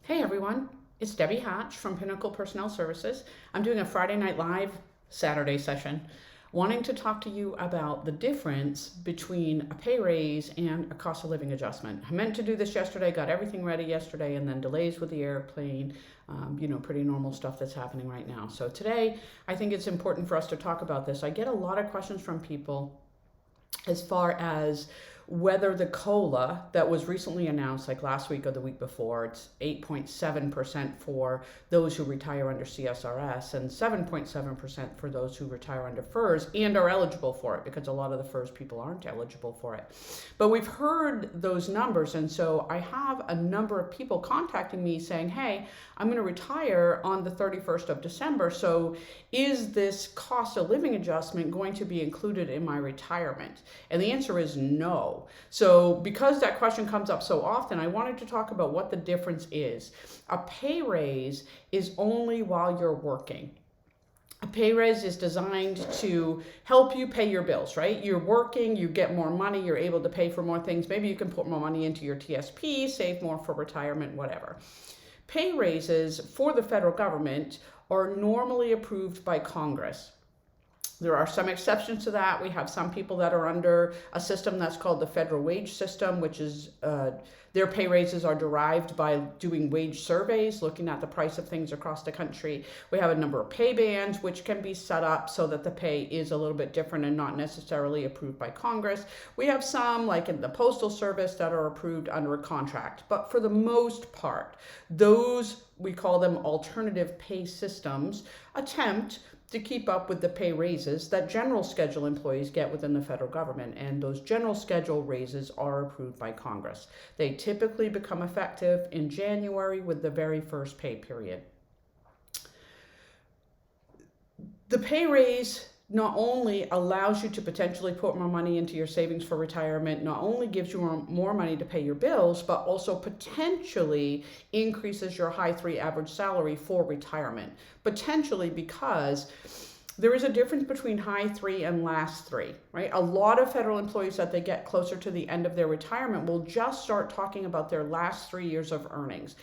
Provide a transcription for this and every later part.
Hey everyone, it's Debbie Hatch from Pinnacle Personnel Services. I'm doing a Friday Night Live Saturday session, wanting to talk to you about the difference between a pay raise and a cost of living adjustment. I meant to do this yesterday, got everything ready yesterday, and then delays with the airplane, pretty normal stuff that's happening right now. So today, I think it's important for us to talk about this. I get a lot of questions from people as far as whether the COLA that was recently announced, like last week or the week before, it's 8.7% for those who retire under CSRS and 7.7% for those who retire under FERS and are eligible for it, because a lot of the FERS people aren't eligible for it. But we've heard those numbers, and so I have a number of people contacting me saying, hey, I'm going to retire on the 31st of December, so is this cost of living adjustment going to be included in my retirement? And the answer is no. So because that question comes up so often, I wanted to talk about what the difference is. A pay raise is only while you're working. A pay raise is designed to help you pay your bills, right? You're working, you get more money, you're able to pay for more things. Maybe you can put more money into your TSP, save more for retirement, whatever. Pay raises for the federal government are normally approved by Congress. There are some exceptions to that. We have some people that are under a system that's called the federal wage system, which is their pay raises are derived by doing wage surveys, looking at the price of things across the country. We have a number of pay bands, which can be set up so that the pay is a little bit different and not necessarily approved by Congress. We have some, like in the Postal Service, that are approved under a contract. But for the most part, those, we call them alternative pay systems, attempt to keep up with the pay raises that general schedule employees get within the federal government. And those general schedule raises are approved by Congress. They typically become effective in January with the very first pay period. The pay raise not only allows you to potentially put more money into your savings for retirement, not only gives you more money to pay your bills, but also potentially increases your high three average salary for retirement. Potentially, because there is a difference between high three and last three, right? A lot of federal employees, that they get closer to the end of their retirement, will just start talking about their last 3 years of earnings.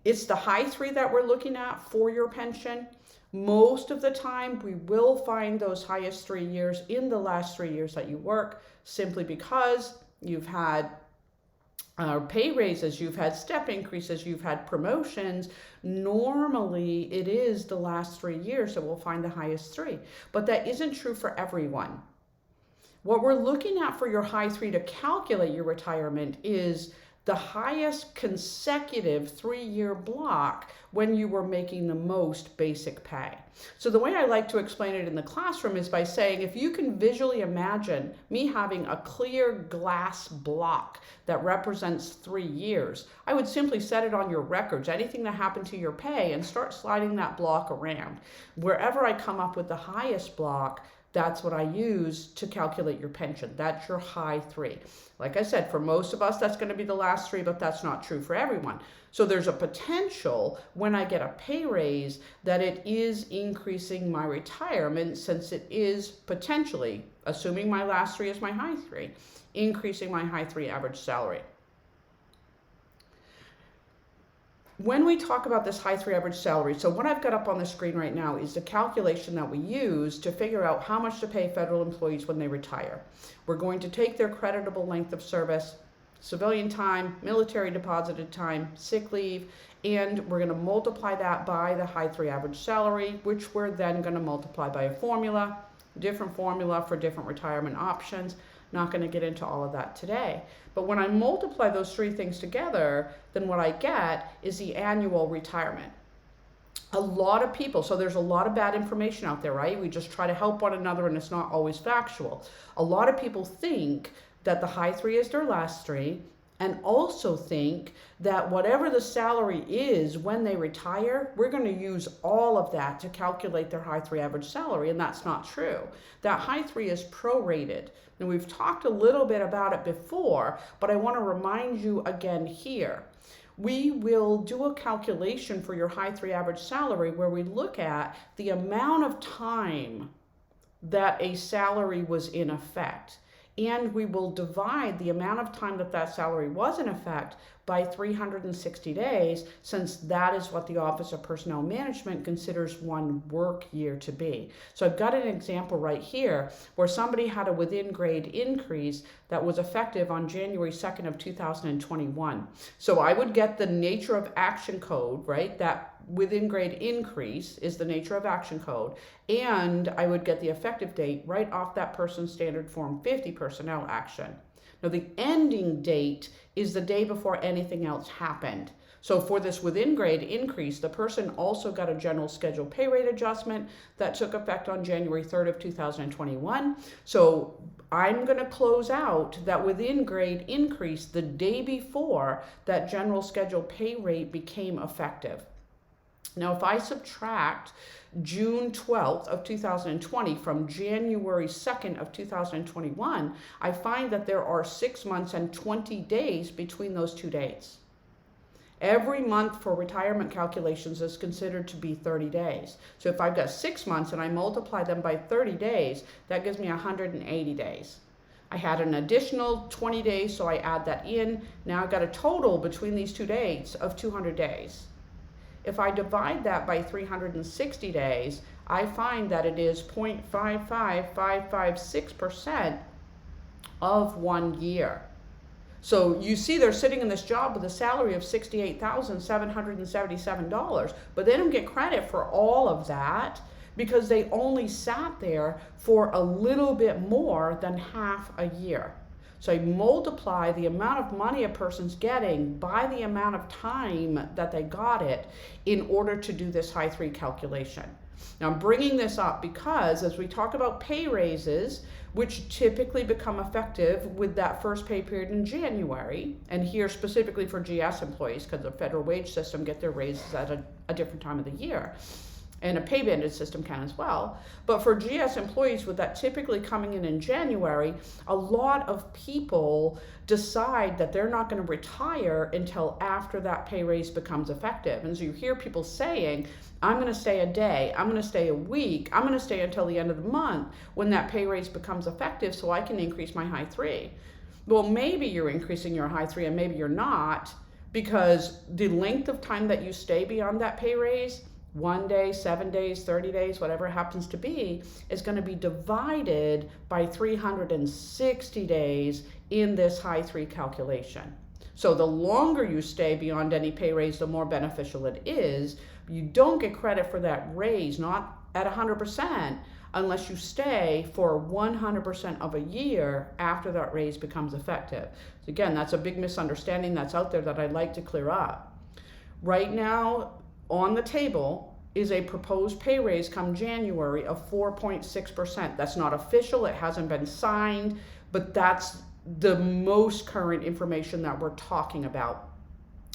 It's the high three that we're looking at for your pension. Most of the time, we will find those highest 3 years in the last 3 years that you work, simply because you've had pay raises, you've had step increases, you've had promotions. Normally, it is the last 3 years that we'll find the highest three, but that isn't true for everyone. What we're looking at for your high three to calculate your retirement is the highest consecutive 3-year block when you were making the most basic pay. So the way I like to explain it in the classroom is by saying, if you can visually imagine me having a clear glass block that represents 3 years, I would simply set it on your records, anything that happened to your pay, and start sliding that block around. Wherever I come up with the highest block, that's what I use to calculate your pension. That's your high three. Like I said, for most of us, that's going to be the last three, but that's not true for everyone. So there's a potential when I get a pay raise that it is increasing my retirement, since it is potentially, assuming my last three is my high three, increasing my high three average salary. When we talk about this high three average salary, so what I've got up on the screen right now is the calculation that we use to figure out how much to pay federal employees when they retire. We're going to take their creditable length of service, civilian time, military deposited time, sick leave, and we're going to multiply that by the high three average salary, which we're then going to multiply by a formula, different formula for different retirement options. Not going to get into all of that today. But when I multiply those three things together, then what I get is the annual retirement. A lot of people, so there's a lot of bad information out there, right? We just try to help one another, and it's not always factual. A lot of people think that the high three is their last three, and also think that whatever the salary is when they retire, we're going to use all of that to calculate their high three average salary, and that's not true. That high three is prorated. And we've talked a little bit about it before, but I want to remind you again here. We will do a calculation for your high three average salary where we look at the amount of time that a salary was in effect. and we will divide the amount of time that that salary was in effect by 360 days, since that is what the Office of Personnel Management considers one work year to be. So I've got an example right here where somebody had a within grade increase that was effective on January 2nd of 2021. So I would get the nature of action code, right? That within grade increase is the nature of action code, and I would get the effective date right off that person's standard form 50 personnel action. Now the ending date is the day before anything else happened. So for this within grade increase, the person also got a general schedule pay rate adjustment that took effect on January 3rd of 2021. So I'm going to close out that within grade increase the day before that general schedule pay rate became effective. Now, if I subtract June 12th of 2020 from January 2nd of 2021, I find that there are 6 months and 20 days between those two dates. Every month for retirement calculations is considered to be 30 days. So if I've got 6 months and I multiply them by 30 days, that gives me 180 days. I had an additional 20 days, so I add that in. Now I've got a total between these two dates of 200 days. If I divide that by 360 days, I find that it is 0.55556% of 1 year. So you see they're sitting in this job with a salary of $68,777, but they don't get credit for all of that because they only sat there for a little bit more than half a year. So I multiply the amount of money a person's getting by the amount of time that they got it in order to do this high three calculation. Now I'm bringing this up because as we talk about pay raises, which typically become effective with that first pay period in January, and here specifically for GS employees because the federal wage system get their raises at a different time of the year. And a pay banded system can as well. But for GS employees, with that typically coming in January, a lot of people decide that they're not going to retire until after that pay raise becomes effective. And so you hear people saying, I'm going to stay a day, I'm going to stay a week, I'm going to stay until the end of the month when that pay raise becomes effective so I can increase my high three. Well, maybe you're increasing your high three and maybe you're not, because the length of time that you stay beyond that pay raise, 1 day, 7 days, 30 days, whatever it happens to be, is going to be divided by 360 days in this high three calculation. So the longer you stay beyond any pay raise, the more beneficial it is. You don't get credit for that raise, not at 100%, unless you stay for 100% of a year after that raise becomes effective. So again, that's a big misunderstanding that's out there that I'd like to clear up. Right now, on the table is a proposed pay raise come January of 4.6%. That's not official, it hasn't been signed, but that's the most current information that we're talking about.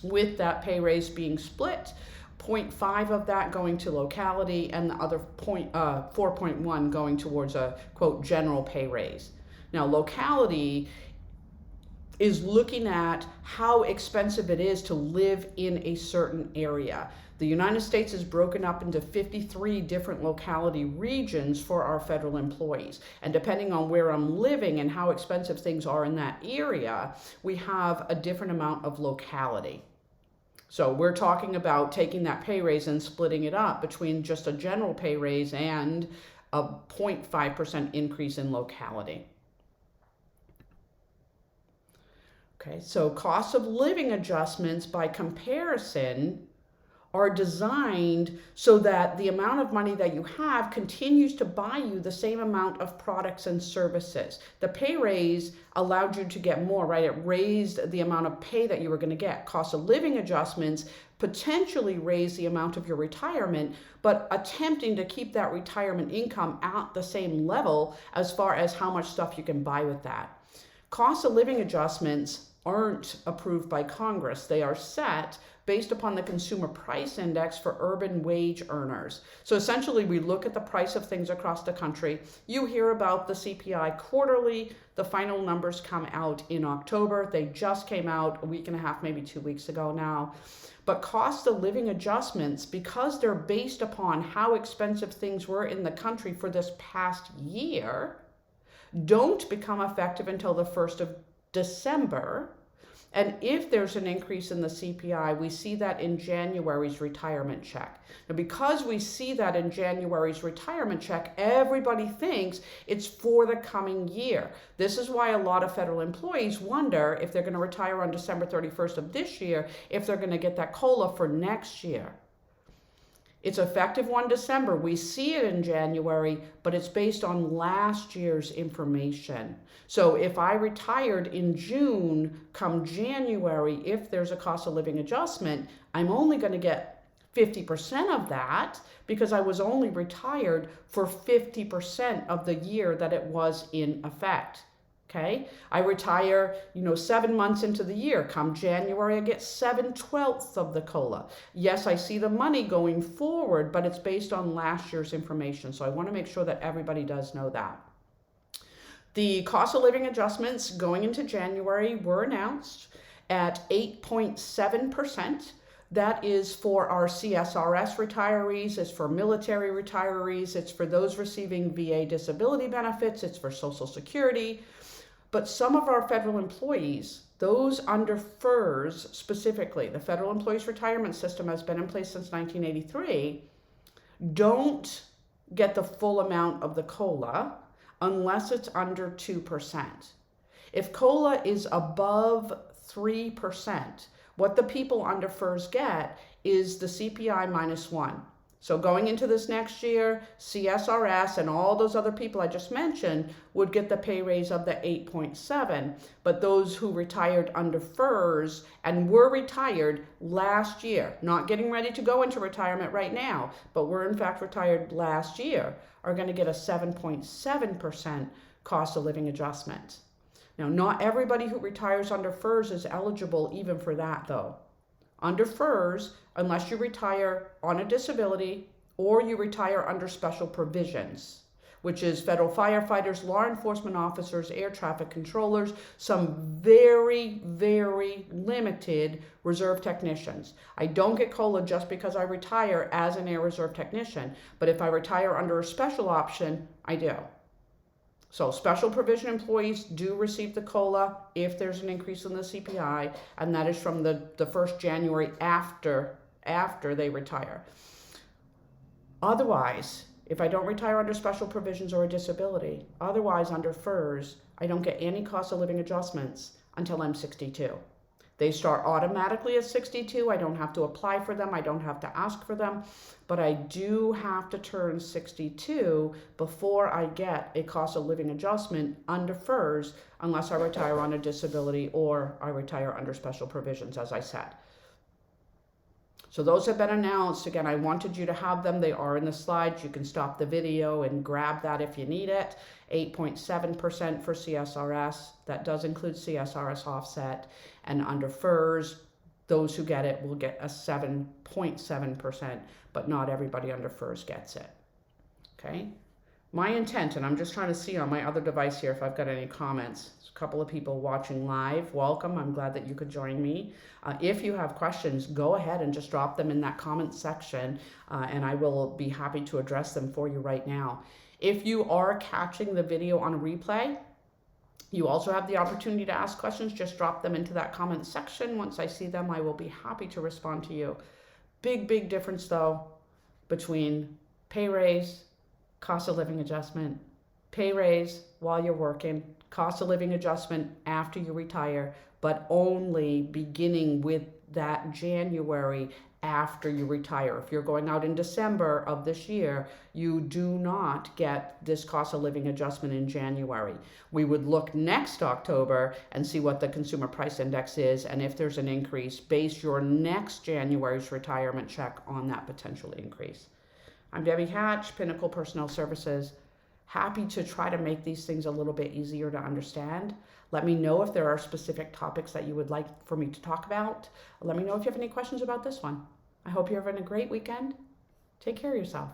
With that pay raise being split, 0.5 of that going to locality and the other 4.1 going towards a quote general pay raise. Now locality is looking at how expensive it is to live in a certain area. The United States is broken up into 53 different locality regions for our federal employees. And depending on where I'm living and how expensive things are in that area, we have a different amount of locality. So we're talking about taking that pay raise and splitting it up between just a general pay raise and a 0.5% increase in locality. Okay, so cost of living adjustments by comparison are designed so that the amount of money that you have continues to buy you the same amount of products and services. The pay raise allowed you to get more, right? It raised the amount of pay that you were going to get. Cost of living adjustments potentially raise the amount of your retirement, but attempting to keep that retirement income at the same level as far as how much stuff you can buy with that. Cost of living adjustments aren't approved by Congress. They are set based upon the Consumer Price Index for urban wage earners. So essentially, we look at the price of things across the country. You hear about the CPI quarterly. The final numbers come out in October. They just came out a week and a half, maybe 2 weeks ago now. But cost of living adjustments, because they're based upon how expensive things were in the country for this past year, don't become effective until the 1st of December. And if there's an increase in the CPI, we see that in January's retirement check. Now, because we see that in January's retirement check, everybody thinks it's for the coming year. This is why a lot of federal employees wonder if they're going to retire on December 31st of this year, if they're going to get that COLA for next year. It's effective 1 December. We see it in January, but it's based on last year's information. So if I retired in June, come January, if there's a cost of living adjustment, I'm only going to get 50% of that because I was only retired for 50% of the year that it was in effect. Okay, I retire, 7 months into the year. Come January, I get 7/12 of the COLA. Yes, I see the money going forward, but it's based on last year's information. So I want to make sure that everybody does know that. The cost of living adjustments going into January were announced at 8.7%. That is for our CSRS retirees, it's for military retirees, it's for those receiving VA disability benefits, it's for Social Security. But some of our federal employees, those under FERS specifically, the Federal Employees Retirement System has been in place since 1983, don't get the full amount of the COLA unless it's under 2%. If COLA is above 3%, what the people under FERS get is the CPI minus 1. So going into this next year, CSRS and all those other people I just mentioned would get the pay raise of the 8.7. But those who retired under FERS and were retired last year, not getting ready to go into retirement right now, but were in fact retired last year, are going to get a 7.7% cost of living adjustment. Now, not everybody who retires under FERS is eligible even for that though. Under FERS, unless you retire on a disability or you retire under special provisions, which is federal firefighters, law enforcement officers, air traffic controllers, some very, very limited reserve technicians. I don't get COLA just because I retire as an air reserve technician, but if I retire under a special option, I do. So special provision employees do receive the COLA if there's an increase in the CPI, and that is from the 1st January after they retire. Otherwise, if I don't retire under special provisions or a disability, otherwise under FERS, I don't get any cost of living adjustments until I'm 62. They start automatically at 62. I don't have to apply for them. I don't have to ask for them. But I do have to turn 62 before I get a cost of living adjustment under FERS unless I retire on a disability or I retire under special provisions, as I said. So those have been announced. Again, I wanted you to have them. They are in the slides. You can stop the video and grab that if you need it. 8.7% for CSRS. That does include CSRS offset. And under FERS, those who get it will get a 7.7%, but not everybody under FERS gets it. Okay? My intent, and I'm just trying to see on my other device here if I've got any comments. There's a couple of people watching live. Welcome. I'm glad that you could join me. If you have questions, go ahead and just drop them in that comment section, and I will be happy to address them for you right now. If you are catching the video on replay, you also have the opportunity to ask questions. Just drop them into that comment section. Once I see them, I will be happy to respond to you. Big, big difference, though, between pay raise, cost of living adjustment, pay raise while you're working, cost of living adjustment after you retire, but only beginning with that January after you retire. If you're going out in December of this year, you do not get this cost of living adjustment in January. We would look next October and see what the consumer price index is, and if there's an increase, base your next January's retirement check on that potential increase. I'm Debbie Hatch, Pinnacle Personnel Services. Happy to try to make these things a little bit easier to understand. Let me know if there are specific topics that you would like for me to talk about. Let me know if you have any questions about this one. I hope you're having a great weekend. Take care of yourself.